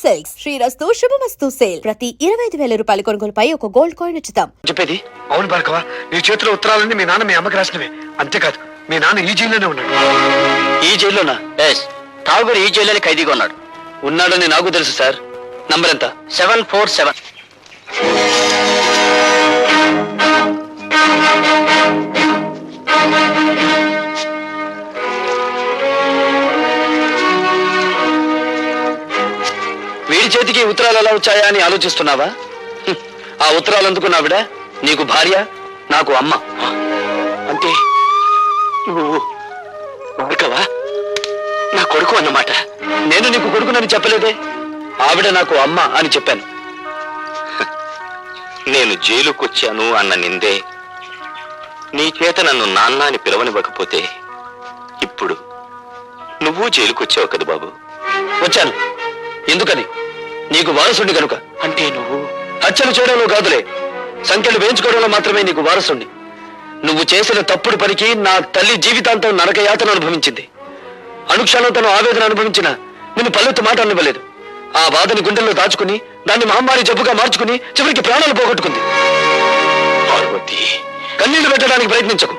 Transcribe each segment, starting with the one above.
Silks శ్రీరస్తు శుభమస్తు sale ప్రతి 25,000 రూపాయల కొనుగోలుపై ఒక గోల్డ్ కాయిన్ ఉచితం. చెప్పేది అవును భార్గవ, నీ చేతిలో ఉత్తరాలన్నీ మీ నాన్న మీ అమ్మకి రాసినవే. అంతేకాదు మీ నాన్న ఈ జైల్లోనే ఉన్నాడు. ఈ జైల్లోనా? ఠాగూర్ ఈ జైల్లోనే ఖైదీగా ఉన్నాడు. ఉన్నాడని నాకు తెలుసు సార్. నంబర్ ఎంత? 747. వీడి చేతికి ఉత్తరాలు ఎలా వచ్చాయా అని ఆలోచిస్తున్నావా? ఆ ఉత్తరాలు అందుకున్నావిడ నీకు భార్య, నాకు అమ్మ. అంటే నువ్వు భార్గవా నా కొడుకు అన్నమాట. నేను నీకు కొడుకునని చెప్పలేదే, ఆవిడ నాకు అమ్మ అని చెప్పాను. నేను జైలుకొచ్చాను అన్న నిందే నీ చేత నన్ను నాన్న అని పిలవనివ్వకపోతే ఇప్పుడు నువ్వు జైలుకొచ్చావు కదా బాబు. వచ్చాను. ఎందుకని? నీకు వారసుండి కనుక. అంటే నువ్వు హత్యలు చేయడంలో కాదులే, సంఖ్యలు వేయించుకోవడంలో మాత్రమే నీకు వారసుండి. నువ్వు చేసిన తప్పుడు పనికి నా తల్లి జీవితాంతం నరకయాతన అనుభవించింది. అనుక్షణం తను ఆవేదన అనుభవించిన నిన్ను పల్లెత్తు మాట అనివ్వలేదు. ఆ బాధని గుండెల్లో దాచుకుని దాన్ని మహమ్మారి జబ్బుగా మార్చుకుని చివరికి ప్రాణాలు పోగొట్టుకుంది. పార్వతి, కన్నీళ్లు పెట్టడానికి ప్రయత్నించకు.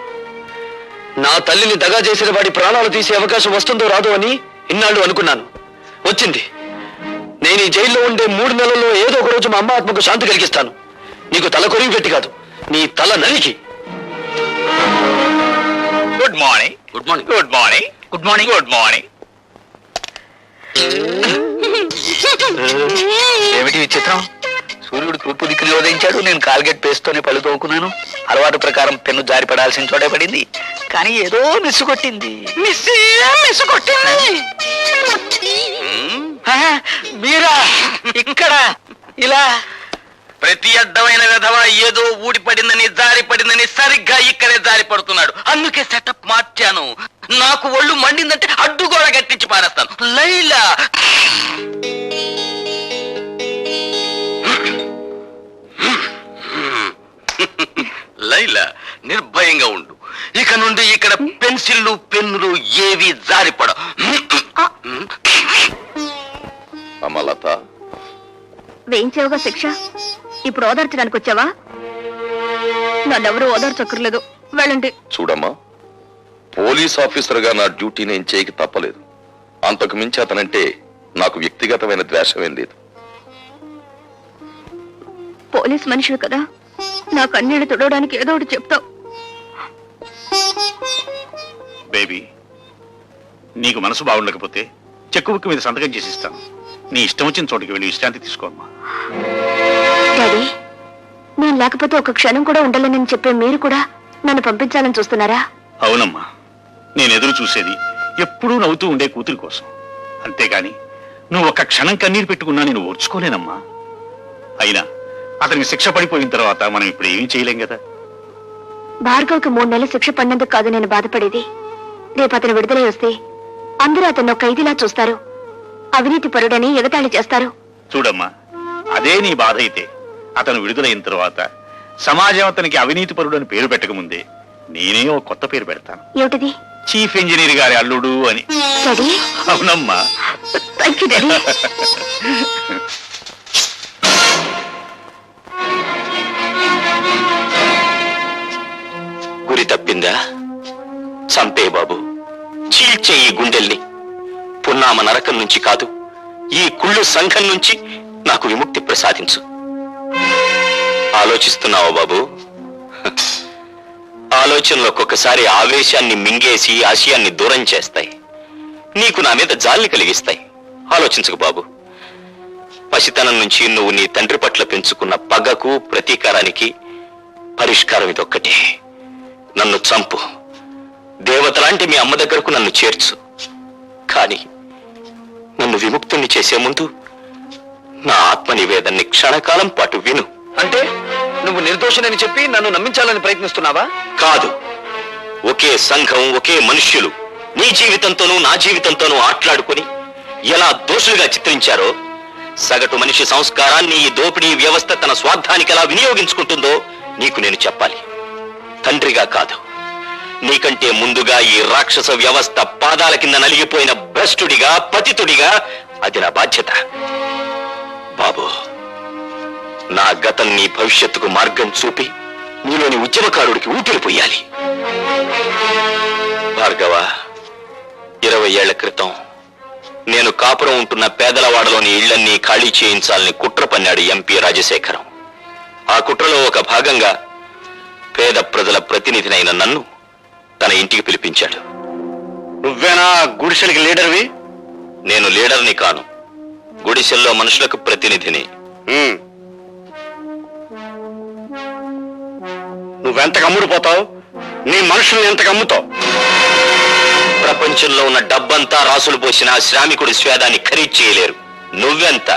నా తల్లిని దగా చేసిన వాడి ప్రాణాలు తీసే అవకాశం వస్తుందో రాదో అని ఇన్నాళ్ళు అనుకున్నాను. వచ్చింది. నేను ఈ జైల్లో ఉండే 3 నెలల్లో ఏదో ఒక రోజు మా అమ్మ ఆత్మకు శాంతి కలిగిస్తాను. నీకు తల కొరివి పెట్టి కాదు, నీ తల నరికి. Good morning. Good morning. Good morning. Good morning. Good morning. ఏమిటి విచిత్రం? సూర్యుడు తూర్పు దిక్కులో ఉదయించాడు, నేను కాల్గేట్ పేస్తోనే పళ్ళు తోకున్నాను. అలవాటు ప్రకారం పెన్ను జారి పడాల్సిన చోటే పడింది, కానీ ఏదో మిస్సు కొట్టింది. మీరా ఇక్కడ ఇలా? ప్రతి అడ్డమైన విధవ ఏదో ఊడిపడిందని జారి పడిందని సరిగ్గా ఇక్కడే జారి పడుతున్నాడు. అందుకే సెటప్ మార్చాను. నాకు ఒళ్ళు మండిందంటే అడ్డుగోడ గట్టించి పారేస్తాను. లైలా, లైలా నిర్భయంగా ఉండు. ఇక నుండి ఇక్కడ పెన్సిళ్ళు పెన్నులు ఏవి జారిపడ. అమలత, వేయించావుగా శిక్ష, ఇప్పుడు ఓదార్చడానికి వచ్చావా? నన్నెవరూ ఓదార్చక్కర్లేదు, వెళ్ళండి. చూడమ్మా, పోలీస్ ఆఫీసర్ గా నా డ్యూటీ నేను చేయక తప్పలేదు. అంతకు మించి అతనంటే నాకు వ్యక్తిగతమైన ద్వేషమేం లేదు. పోలీస్ మనిషి కదా, నా కన్నీళ్లు తుడవడానికి ఏదో ఒకటి చెప్తావు. బేబీ, నీకు మనసు బాగుండకపోతే చెక్కు బుక్ మీద సంతకం చేసిస్తాను. నీ ఇష్టం వచ్చిన చోటికి వెళ్ళి విశ్రాంతి తీసుకోమ్మా. డాడీ, నేను లేకపోతే ఒక క్షణం కూడా ఉండాలని చెప్పే మీరు కూడా నన్ను పంపించాలని చూస్తున్నారా? అవునమ్మా, నేను ఎదురు చూసేది ఎప్పుడూ నవ్వుతూ ఉండే కూతురి కోసం. అంతేగాని నువ్వు ఒక్క క్షణం కన్నీరు పెట్టుకున్నా నేను ఓర్చుకోలేనమ్మా. అయినా అతనికి శిక్ష పడిపోయిన తర్వాత మనం ఇప్పుడు ఏమీ చేయలేం కదా. భార్గవ్కి 3 నెలలు శిక్ష పడినందుకు కాదు నేను బాధపడేది. రేపు అతను విడుదలై వస్తే అందరూ అతను ఖైదీలా చూస్తారు, అవినీతి పరుడని ఎగతాళి చేస్తారు. చూడమ్మా, అదే నీ బాధ అయితే అతను విడుదలైన తర్వాత సమాజం అతనికి అవినీతి పరుడు అని పేరు పెట్టకముందే నేనే ఓ కొత్త పేరు పెడతాను. ఏమిటిది? చీఫ్ ఇంజనీర్ గారి అల్లుడు అని. అవునమ్మా. Thank you daddy. గురి తప్పిందా? చంపే బాబు, చీల్చే ఈ గుండెల్ని. పున్నామ నరకం నుంచి కాదు, ఈ కుళ్ళు సంఘం నుంచి నాకు విముక్తి ప్రసాదించు. ఆలోచిస్తున్నావా బాబు? ఆలోచనలు ఒక్కొక్కసారి ఆవేశాన్ని మింగేసి ఆశయాన్ని దూరం చేస్తాయి. నీకు నా మీద జాలిని కలిగిస్తాయి. ఆలోచించకు బాబు. పసితనం నుంచి నువ్వు నీ తండ్రి పట్ల పెంచుకున్న పగకు ప్రతీకారానికి పరిష్కారం ఇదొక్కటే. నన్ను చంపు, దేవతలాంటి మీ అమ్మ దగ్గరకు నన్ను చేర్చు. కానీ నన్ను విముక్తుణ్ణి చేసే ముందు నా ఆత్మ నివేదన్ని క్షణకాలం పాటు విను. అంటే నువ్వు నిర్దోషినని చెప్పి నన్ను నమ్మించాలని ప్రయత్నిస్తున్నావా? కాదు, ఒకే సంఘం, ఒకే మనుష్యులు నీ జీవితంతోనూ నా జీవితంతోనూ ఆట్లాడుకుని ఎలా దోషులుగా చిత్రించారో, సగటు మనిషి సంస్కారాన్ని ఈ దోపిడీ వ్యవస్థ తన స్వార్థానికి ఎలా వినియోగించుకుంటుందో నీకు నేను చెప్పాలి. తండ్రిగా కాదు, నీకంటే ముందుగా ఈ రాక్షస వ్యవస్థ పాదాల కింద నలిగిపోయిన భ్రష్టుడిగా, పతితుడిగా అది నా బాధ్యత. నా గతం నీ భవిష్యత్తుకు మార్గం చూపి నీలోని ఉద్యమకారుడికి ఊపిరి పొయ్యాలి. భార్గవ, 20 ఏళ్ల క్రితం నేను కాపురం ఉంటున్న పేదలవాడలోని ఇళ్లన్నీ ఖాళీ చేయించాలని కుట్ర పన్నాడు ఎంపీ రాజశేఖరం. ఆ కుట్రలో ఒక భాగంగా పేద ప్రజల ప్రతినిధినైన నన్ను తన ఇంటికి పిలిపించాడు. నువ్వేనా గుడిసెలకి లీడర్వి? నేను లీడర్ని కాను, గుడిసెల్లో మనుషులకు ప్రతినిధిని. నువ్వెంతకు అమ్ముడుపోతావు? నీ మనుషుల్ని ఎంతకు అమ్ముతావు? ప్రపంచంలో ఉన్న డబ్బంతా రాసులు పోసిన శ్రామికుడి స్వేదాన్ని ఖరీదు చేయలేరు. నువ్వెంత?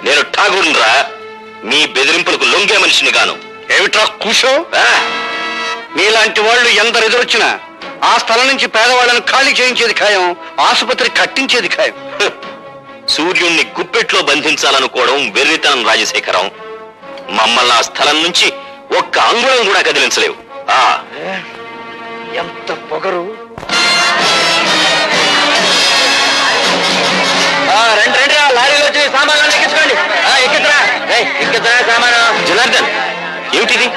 నేను ఠాగూర్రా, మీ బెదిరింపులకు లొంగే మనిషిని గాను. ఏమిట్రా కూసో? నీలాంటి వాళ్ళు ఎందరు ఎదురొచ్చినా ఆ స్థలం నుంచి పేదవాళ్ళను ఖాళీ చేయించేది ఖాయం, ఆసుపత్రి కట్టించేది ఖాయం. సూర్యుణ్ణి గుప్పెట్లో బంధించాలనుకోవడం వెర్రితనం రాజశేఖరం. మమ్మల్ని ఆ స్థలం నుంచి ఒక్క అంగుళం కూడా కదిలించలేవు. ఎంత పొగరు! రండి లారీలో వచ్చి సామాన్లు ఎక్కించుకోండి. ఎక్కిద్రా సామాను. జనార్దన్, ఏమిటిది?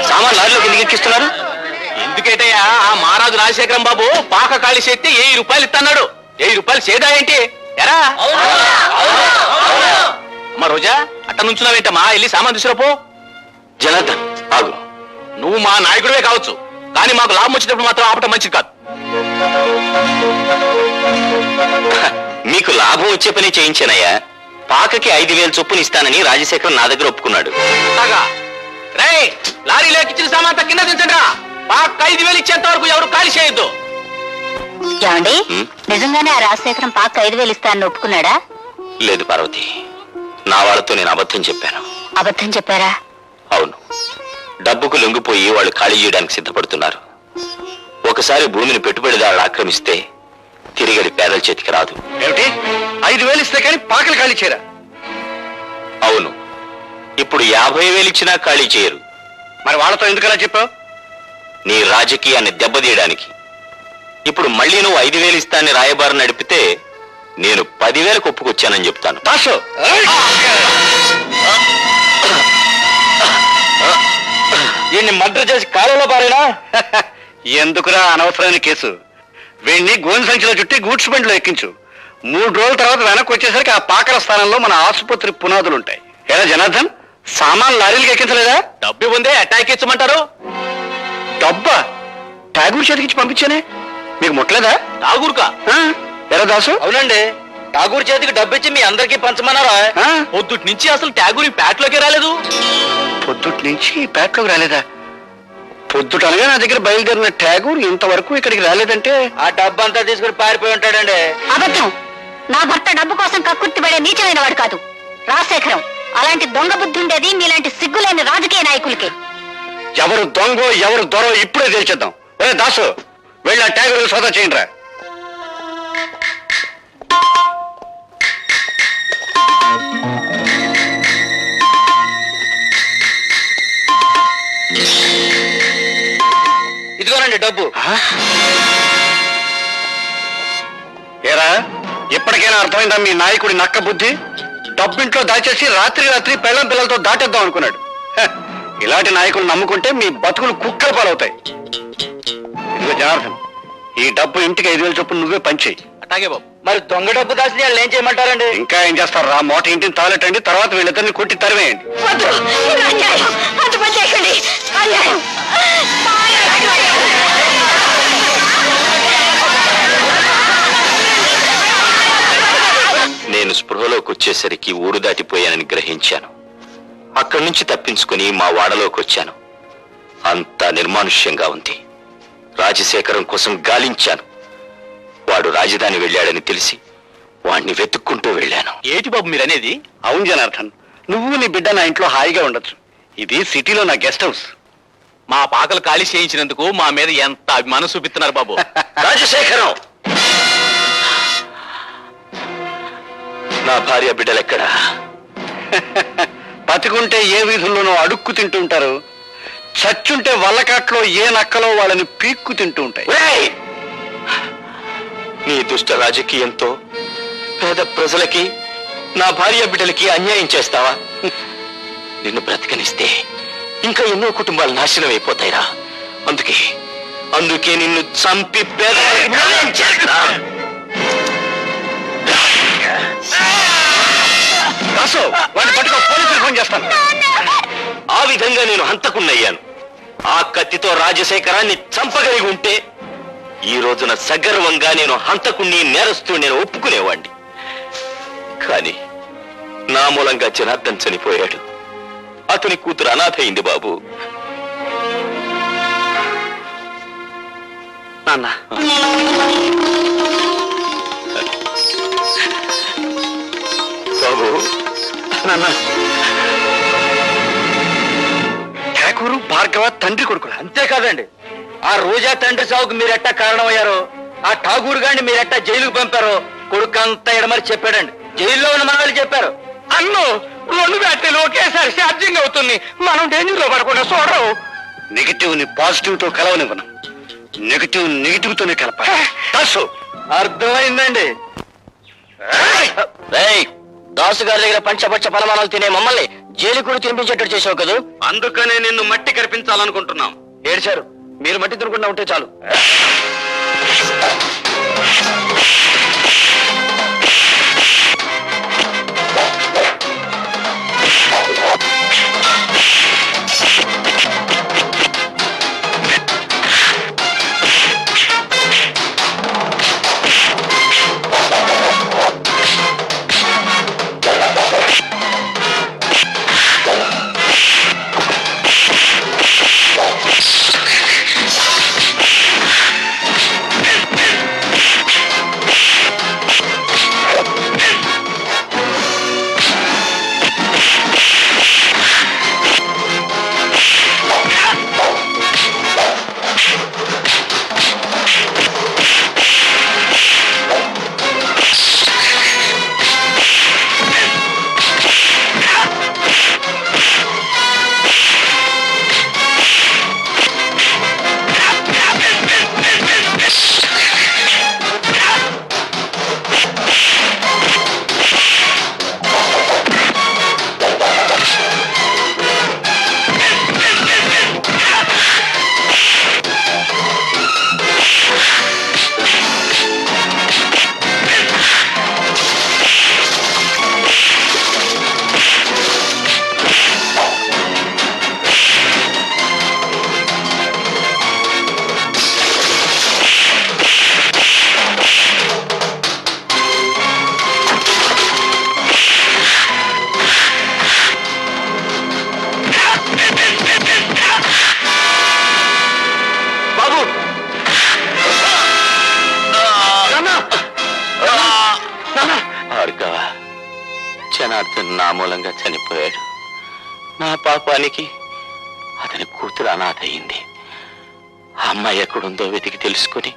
సామాన్ లారీలోకి ఎందుకు ఎక్కిస్తున్నారు? ఎందుకేటయ్యా ఆ మహారాజు రాజశేఖరం బాబు పాక ఖాళీ చేస్తే 1000 రూపాయలు ఇస్తున్నాడు. 1000 రూపాయలు చేదా ఏంటి ఎరా? అమ్మా రోజా, అట్ట నుంచున్నావేంటమ్మా? వెళ్ళి సామాన్ తీసుకురాపో. జనార్దన్ ఆగు. నువ్వు మా నాయకుడివే కావచ్చు, కానీ మాకు లాభం వచ్చినప్పుడు మాత్రం ఆపటం మంచిది కాదు. మీకు లాభం వచ్చే పని చేయించానయ్యా. పాకకి 5000 చొప్పున ఇస్తానని రాజశేఖరం నా దగ్గర ఒప్పుకున్నాడు. రే, లారీలో ఎక్కించిన సామాన్ కింద దించండి. పాక 5000 ఇచ్చేంత వరకు ఎవరు ఖాళీ చేయొద్దు. ఏమండి, నిజంగానే ఆ రాజశేఖరం పాక 5000 ఇస్తానని ఒప్పుకున్నాడా? లేదు పార్వతి, నా వాళ్ళతో నేను అబద్ధం చెప్పాను. అబద్ధం చెప్పారా? అవును, డబ్బుకు లొంగిపోయి వాళ్ళు ఖాళీ చేయడానికి సిద్ధపడుతున్నారు. ఒకసారి భూమిని పెట్టుబడిదారులు ఆక్రమిస్తే తిరిగడి పేదల చేతికి రాదు. ఏమిటి? 5000 ఇస్తే కానీ పాకలు ఖాళీ చేయరా? అవును, ఇప్పుడు 50,000 ఇచ్చినా ఖాళీ చేయరు. మరి వాళ్ళతో ఎందుకలా చెప్పావు? నీ రాజకీయాన్ని దెబ్బతీయడానికి. ఇప్పుడు మళ్ళీ నువ్వు 5,000 ఇస్తానని రాయబారు నడిపితే నేను 10,000 ఒప్పుకొచ్చానని చెప్తాను. దాసు, వీడిని మర్డర్ చేసి కాలంలో పారేనా? ఎందుకురా అనవసరమైన కేసు? వీడిని గోని సంచిలో చుట్టి గూడ్స్ బండిలో ఎక్కించు. 3 రోజుల తర్వాత వెనక్కి వచ్చేసరికి ఆ పాకల స్థానంలో మన ఆసుపత్రి పునాదులు ఉంటాయి. ఎలా జనార్దన్, సామాన్ లారీలకు ఎక్కించలేదా? డబ్బు ఉందే అటాక్ ఇచ్చమంటారు. డబ్బా ఠాగూర్ చేతికిచ్చి పంపించానే, మీకు ముట్టలేదా? ఠాగూర్కా? ఎలా దాసు? అవునండి, ఠాగూర్ చేతికి డబ్బు ఇచ్చి మీ అందరికీ పంచమన్నారా? పొద్దుటి నుంచి అసలు ఠాగూర్ ప్యాట్లోకి రాలేదు. పొద్దుటి నుంచి పేటలోకి రాలేదా? పొద్దుటనగా నా దగ్గర బయలుదేరిన ఠాగూర్ ఇంతవరకు ఇక్కడికి రాలేదంటే ఆ డబ్బు అంతా తీసుకుని పారిపోయి ఉంటాడండి. అబద్ధం. నా భర్త డబ్బు కోసం కక్కుర్తిపడే నీచమైన వాడు కాదు రాజశేఖరం. అలాంటి దొంగ బుద్ధి ఉండేది మీలాంటి సిగ్గులేని రాజకీయ నాయకులకి. ఎవరు దొంగో ఎవరు దొరో ఇప్పుడే తేల్చేద్దాం. ఒరే దాసు, వెళ్ళి ఆ ఠాగూర్ సోదా చేయండి రా. ఇదిగోనండి డబ్బు. ఏరా, ఇప్పటికైనా అర్థమైందా మీ నాయకుడి నక్క బుద్ధి? డబ్బింట్లో దాచేసి రాత్రి పెళ్ళం పిల్లలతో దాటేద్దాం అనుకున్నాడు. ఇలాంటి నాయకులు నమ్ముకుంటే మీ బతుకులు కుక్కల పాలవుతాయి. ఇదిగో జనార్దన్, ఈ డబ్బు ఇంటికి 5,000 చొప్పున నువ్వే పంచేయి. అట్లాగే బాబు. మరి దొంగ డబ్బు దాచిన వాళ్ళు ఏం చేయమంటారండి? ఇంకా ఏం చేస్తారు రా, మోట ఇంటిని తాలెట్టండి, తర్వాత వీళ్ళిద్దరిని కొట్టి తరివేయండి. నేను స్పృహలోకి వచ్చేసరికి ఊరు దాటిపోయానని గ్రహించాను. అక్కడి నుంచి తప్పించుకుని మా వాడలోకి వచ్చాను. అంతా నిర్మానుష్యంగా ఉంది. రాజశేఖరం కోసం గాలించాను. వాడు రాజధాని వెళ్ళాడని తెలిసి వాడిని వెతుక్కుంటూ వెళ్ళాను. ఏటి బాబు మీరనేది? అవును జనార్దన్, నువ్వు నీ బిడ్డ నా ఇంట్లో హాయిగా ఉండొచ్చు. ఇది సిటీలో నా గెస్ట్ హౌస్. మా పాకలు ఖాళీ చేయించినందుకు మా మీద ఎంత అభిమానం చూపిస్తున్నారు బాబు. రాజశేఖరం, నా భార్య బిడ్డలెక్కడా? బతికుంటే ఏ వీధుల్లోనో అడుక్కు తింటూ ఉంటారు, చచ్చుంటే వల్లకాట్లో ఏ నక్కలో వాళ్ళని పీక్కు తింటూ ఉంటాయి. ఒరేయ్! నీ దుష్ట రాజకీయంతో పేద ప్రజలకి నా భార్య బిడ్డలకి అన్యాయం చేస్తావా? నిన్ను బ్రతకనిస్తే ఇంకా ఎన్నో కుటుంబాలు నాశనం అయిపోతాయిరా. అందుకే నిన్ను చంపి ఫోన్ చేస్తాను. ఆ విధంగా నేను హంతకున్నయ్యాను. ఆ కత్తితో రాజశేఖరాన్ని చంపగలిగి ఉంటే ఈ రోజున సగర్వంగా నేను హంతకుణ్ణి నేరస్తూ నేను ఒప్పుకునేవాణ్ణి. కానీ నా మూలంగా జనార్దన్ చనిపోయాడు. అతని కూతురు అనాథ అయింది బాబు. నాన్న, బాబు నాన్న, ఠాకూరు భార్గవ తండ్రి కొడుకులు. అంతేకాదండి, ఆ రోజా తండ్రి సాగుకు మీరెట్టా కారణమయ్యారో, ఆ ఠాగూర్ గారిని మీరెట్టా జైలుకు పంపారో కొడుకంతా ఎడమరి చెప్పాడండి. జైల్లో ఉన్న మనవాళ్ళు చెప్పారు. అన్ను 2 బ్యాటరీలు ఒకేసారి ఛార్జింగ్ అవుతుంది. మనం డేంజర్ లో పడకుండా చూడరు. నెగిటివ్ ని పాజిటివ్ తో కలవనివ్వను, నెగిటివ్ తోనే కలపాలి. అర్థమైందండి. దాసు గారి దగ్గర పంచపక్ష పరమాణాలు తినే మమ్మల్ని జైలు కూడా తినిపించేటట్టు చేసావు కదా. అందుకనే నిన్ను మట్టి కనిపించాలనుకుంటున్నాం. ఏడ్చారు, మీరు మట్టి తినకుండా ఉంటే చాలు. జనార్దన్ నా మూలంగా చనిపోయాడు. నా పాపానికి అతని కూతురు అనాథ అయింది. ఆ అమ్మాయి ఎక్కడుందో వెతికి తెలుసుకుని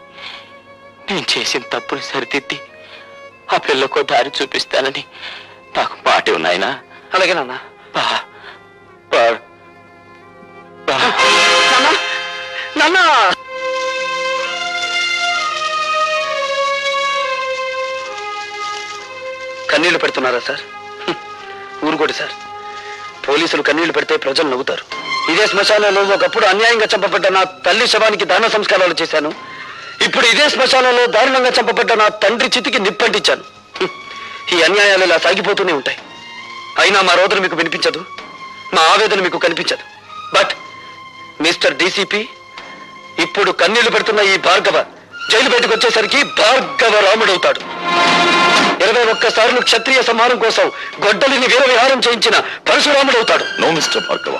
నేను చేసిన తప్పుని సరిదిద్ది ఆ పిల్లకు దారి చూపిస్తానని నాకు మాట ఉన్నాయనా. అలాగే నాన్న. నాన్న, కన్నీళ్లు పెడుతున్నారా సార్? ఊరుకోటి సార్. పోలీసులు కన్నీళ్లు పెడితే ప్రజలు నవ్వుతారు. ఇదే శ్మశానంలో ఒకప్పుడు అన్యాయంగా చంపబడ్డ నా తల్లి శవానికి దాన సంస్కారాలు చేశాను. ఇప్పుడు ఇదే శ్మశానంలో దారుణంగా చంపబడ్డ నా తండ్రి చితికి నిప్పంటించాను. ఈ అన్యాయాలు ఇలా సాగిపోతూనే ఉంటాయి. అయినా మా రోదన మీకు వినిపించదు, మా ఆవేదన మీకు కనిపించదు. బట్ మిస్టర్ డీసీపీ, ఇప్పుడు కన్నీళ్లు పెడుతున్న ఈ భార్గవ జైలు బయటకు వచ్చేసరికి భార్గవ రాముడవుతాడు. 21 సార్లు క్షత్రియ సంహారం కోసం గొడ్డలిని వీరవిహారం చేయించిన పరశురాముడవుతాడు. నో మిస్టర్ భార్గవ,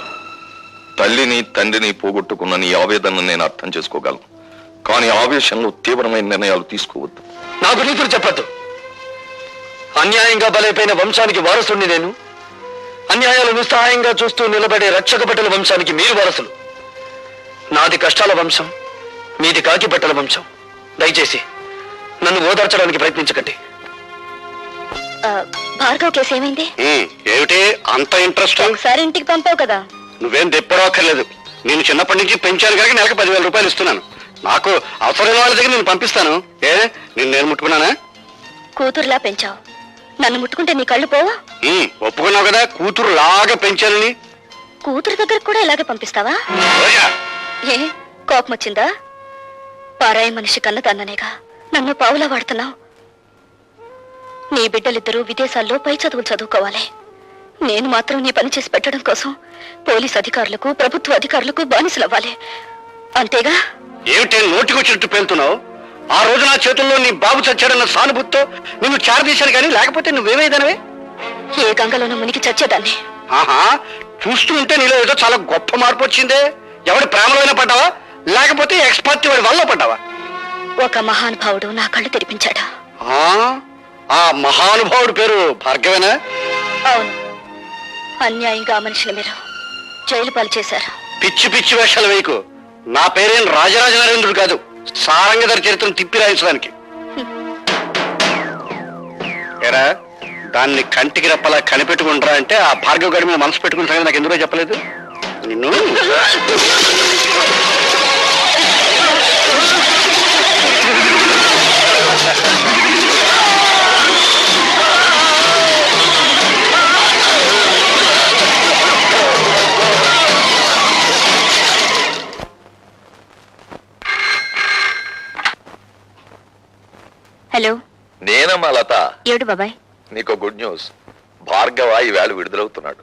తల్లిని తండ్రిని పోగొట్టుకున్న నీ ఆవేదనను నేను అర్థం చేసుకోగలను. కానీ ఆవేశంలో తీవ్రమైన నిర్ణయాలు తీసుకోవద్దు. నాకు నీతులు చెప్పద్దు. అన్యాయంగా బలైపోయిన వంశానికి వారసుని నేను. అన్యాయాలు నిస్సహాయంగా చూస్తూ నిలబడే రక్షక బట్టల వంశానికి మీరు వారసులు. నాది కష్టాల వంశం, మీది కాకి బట్టల వంశం. దయచేసి నన్ను ఓదార్చడానికి ప్రయత్నించకండి. భార్గవ్ కేసు ఏమైంది? ఏమిటి అంత ఇంట్రెస్ట్? ఒకసారి ఇంటికి పంపావు కదా. నువ్వేం తెప్పడక్కర్లేదు. నేను చిన్నప్పటి నుంచి పెంచాను కనుక నెలకు 10,000 రూపాయలు ఇస్తున్నాను. నాకు అవసరమైన వాళ్ళ దగ్గర నేను పంపిస్తాను. నేను ముట్టుకున్నానా? కూతురులా పెంచావు, నన్ను ముట్టుకుంటే నీ కళ్ళు పోవా? ఒప్పుకున్నావు కదా కూతురు లాగా పెంచాలని. కూతురు దగ్గరకు కూడా ఇలాగే పంపిస్తావా? రోజా, ఏ కోపం వచ్చిందా? పారాయి మనిషి కన్న తన్ననేగా నన్ను పావులా వాడుతున్నావు. నీ బిడ్డలిద్దరూ విదేశాల్లో పై చదువులు చదువుకోవాలి. నేను మాత్రం నీ పని చేసి పెట్టడం కోసం పోలీస్ అధికారులకు ప్రభుత్వ అధికారులకు బానిసలవ్వాలి. అంతేగా? ఏమిటే నోటికొచ్చినట్టు పేలుతున్నావు? ఆ రోజు నా చేతుల్లో నీ బాబు చచ్చాడన్న సానుభూతితో నిన్ను చారదీశాను కానీ లేకపోతే నువ్వేమైదానవే? ఏ గంగలోనూ మునిగి చచ్చేదాన్ని. ఆహా, చూస్తూ ఉంటే నీలో ఏదో చాలా గొప్ప మార్పు వచ్చిందే. ఎవడి ప్రేమలోనే పడ్డావా లేకపోతే ఎక్స్పర్ట్ వాడి వల్ల పడ్డావా? ఒక మహానుభావుడు నా కళ్ళు తెరిపించాడు. ఆ మహానుభావుడి పేరు భార్గవేనా? అవును, అన్యాయంగా ఆ మనిషిని మీరు జైలు పాలు చేశారు. పిచ్చి పిచ్చి వేషాలు వేయకు. నా పేరేం రాజరాజ నరేంద్రుడు కాదు, సారంగధర చరిత్రను తిప్పి రాయించడానికి. ఏరా, దాన్ని కంటికి రెప్పలా కనిపెట్టుకుంటారా అంటే ఆ భార్గవ గడి మీద మనసు పెట్టుకున్న సంగతి నాకు ఎందుకో చెప్పలేదు నిన్ను. హలో, నేనమ్మా లత. ఏడు బాబాయ్? నీకు గుడ్ న్యూస్. భార్గవ ఈవేళ విడుదలవుతున్నాడు.